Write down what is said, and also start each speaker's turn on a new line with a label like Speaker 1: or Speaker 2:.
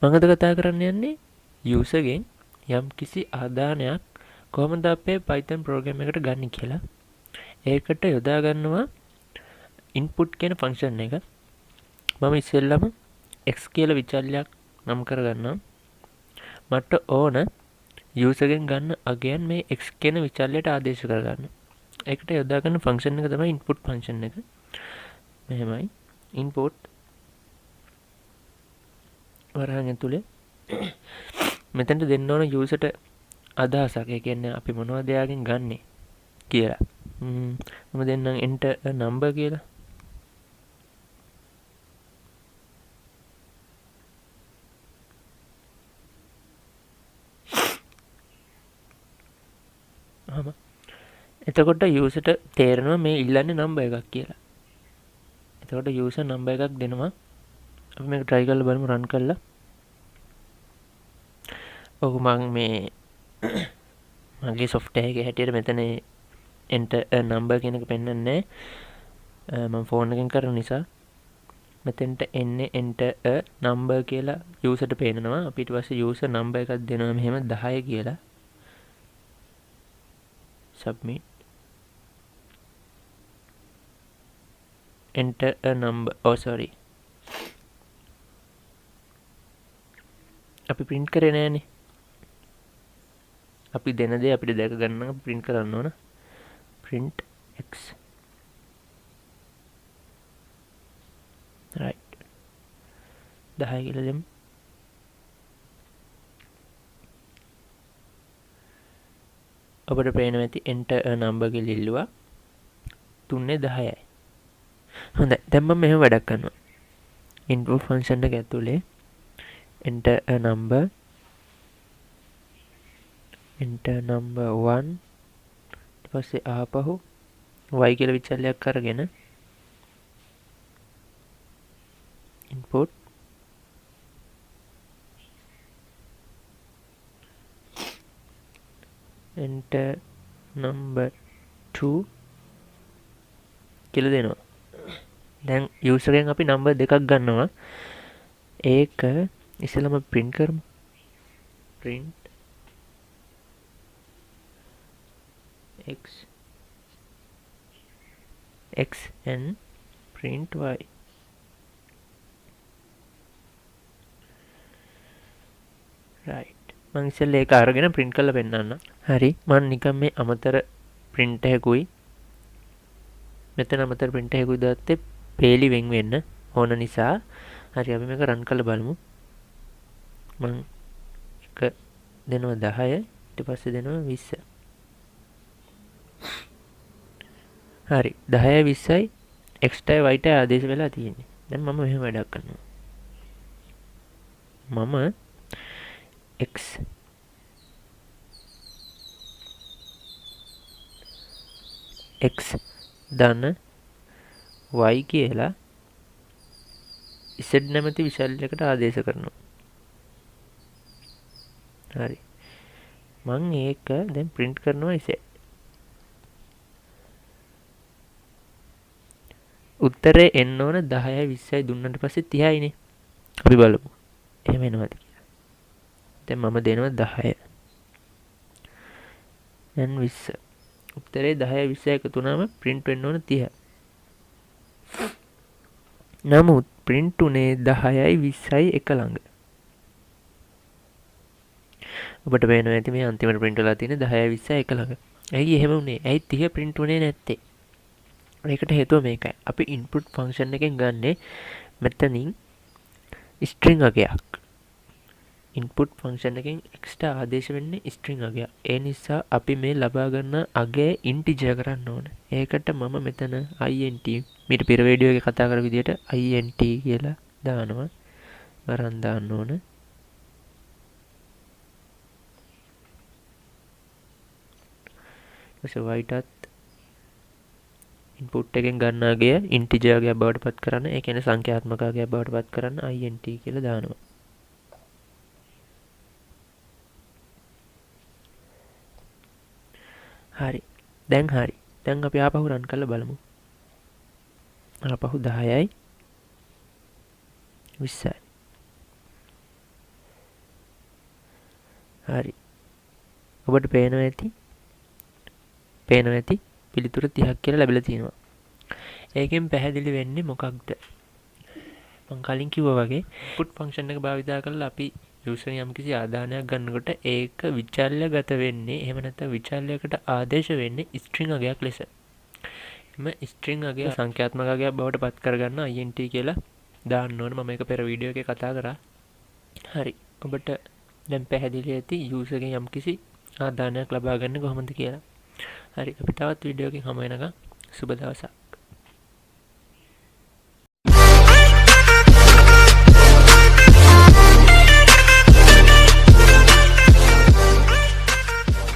Speaker 1: මම අද කතා කරන්න යන්නේ user ගෙන් යම් කිසි ආදානයක් කොහොමද අපේ Python program එකට ගන්න කියලා. ඒකට යොදා ගන්නවා input කියන function එක. මම ඉස්සෙල්ලම x කියලා විචල්යක් නම් කරගන්නම්. මට ඕන user ගෙන් ගන්න අගයන් මේ x කියන විචල්යට ආදේශ කරගන්න. ඒකට යොදා ගන්න function එක තමයි input function එක. මෙහෙමයි input වරහන් ඇතුලේ මෙතනට දෙන්න ඕන userට අදහසක්. ඒ කියන්නේ අපි මොනවද එයාගෙන් ගන්නෙ කියලා. මම දෙන්නම් enter a number කියලා. එතකොට userට තේරෙනවා මේ ඉල්ලන්නේ number එකක් කියලා. එතකොට user number එකක් දෙනවා. අපි මේක try කරලා බලමු run කරලා. ඔව් මම මේ මගේ software එකේ හැටියට මෙතන enter a number කියන එක පෙන්වන්නේ නැහැ. මම phone එකෙන් කරන නිසා මෙතෙන්ට එන්නේ enter a number කියලා userට පේනවා. අපි ඊට පස්සේ user number එකක් දෙනවා මෙහෙම 10 කියලා. submit enter a number. oh sorry අපි print කරේ නෑනේ. අපි දෙන දේ අපිට දැක ගන්න නම් print කරන්න ඕන. print x right 10 කියලා දෙමු. ඔබට පේනවා ඇති enter a number කියලා ඉල්ලුවා. 3 10යි. හොඳයි. දැන් මම මෙහෙම වැඩක් කරනවා. input function එක ඇතුලේ enter a number 1 ඊට පස්සේ ආපහු y කියලා විචල්යක් අරගෙන input enter number 2 කියලා දෙනවා. දැන් user ගෙන් අපි number දෙකක් ගන්නවා. ඒක ඉස්සෙල්ලාම print කරමු. print x and print y. right මම ඉස්සෙල්ලා ඒක අරගෙන print කරලා පෙන්නන්න. හරි මම නිකන් මේ අමතර print එකකුයි මෙතන අමතර print එකකුයි දාත්තේ පේලි වෙන් වෙන්න ඕන නිසා. හරි අපි මේක run කරලා බලමු. මම එක දෙනවා 10 ඊට පස්සේ දෙනවා 20. හරි 10 20යි x ටයි y ටයි ආදේශ වෙලා තියෙන්නේ. දැන් මම මෙහෙම වැඩක් කරනවා. මම x ධන y කියලා z නැමැති විශල්‍යයකට ආදේශ කරනවා. හරි මම ඒක දැන් print කරනවා z. උත්තරේ එන්න ඕන 10යි 20යි දුන්නට පස්සේ 30යිනේ. අපි බලමු එහෙම එනවද කියලා. දැන් මම දෙනවා 10 දැන් 20. උත්තරේ 10යි 20යි එකතු වුණාම print වෙන්න ඕන 30. නමුත් print උනේ 10යි 20යි එක ළඟ. ඔබට පේනවා ඇති මේ අන්තිමට print වෙලා තියෙන්නේ 10යි 20යි එක ළඟ. ඇයි එහෙම උනේ? ඇයි 30 print උනේ නැත්තේ? ඒකට හේතුව මේකයි. අපි input function එකෙන් ගන්නේ මෙතනින් string අගයක්. input function එකෙන් එක්ස්ට්‍රා ආදේශ වෙන්නේ string අගයක්. ඒ නිසා අපි මේ ලබා ගන්න අගය integer කරන්න ඕන. ඒකට මම මෙතන int මීට පෙර වීඩියෝ එකේ කතා කරපු විදිහට int කියලා දානවා. වරන් දාන්න ඕන. y ටත් input එකෙන් ගන්න අගය integer අගයක් බවට පත් කරන්න. ඒ කියන්නේ සංඛ්‍යාත්මක අගයක් බවට පත් කරන්න int කියලා දානවා. හරි. දැන් හරි. දැන් අපි ආපහු run කරලා බලමු. ආපහු 10යි 20යි. හරි. ඔබට පේනවා ඇති පිළිතුර 30ක් කියලා ලැබිලා තියෙනවා. ඒකෙන් පැහැදිලි වෙන්නේ මොකක්ද? මම කලින් කිව්වා වගේ input function එක භාවිතා කරලා අපි user යම්කිසි ආදානයක් ගන්නකොට ඒක විචල්‍යගත වෙන්නේ, එහෙම නැත්නම් විචල්‍යයකට ආදේශ වෙන්නේ string අගයක් ලෙස. එම string අගය සංඛ්‍යාත්මක අගයක් බවට පත් කරගන්න int කියලා දාන්න ඕන. මම ඒක පෙර වීඩියෝ එකේ කතා කරා. හරි. ඔබට දැන් පැහැදිලි ඇති user ගෙන් යම්කිසි ආදානයක් ලබා ගන්න කොහොමද කියලා. හරි. අපි තවත් වීඩියෝ එකකින් හමු වෙනකම් සුබ දවසක්.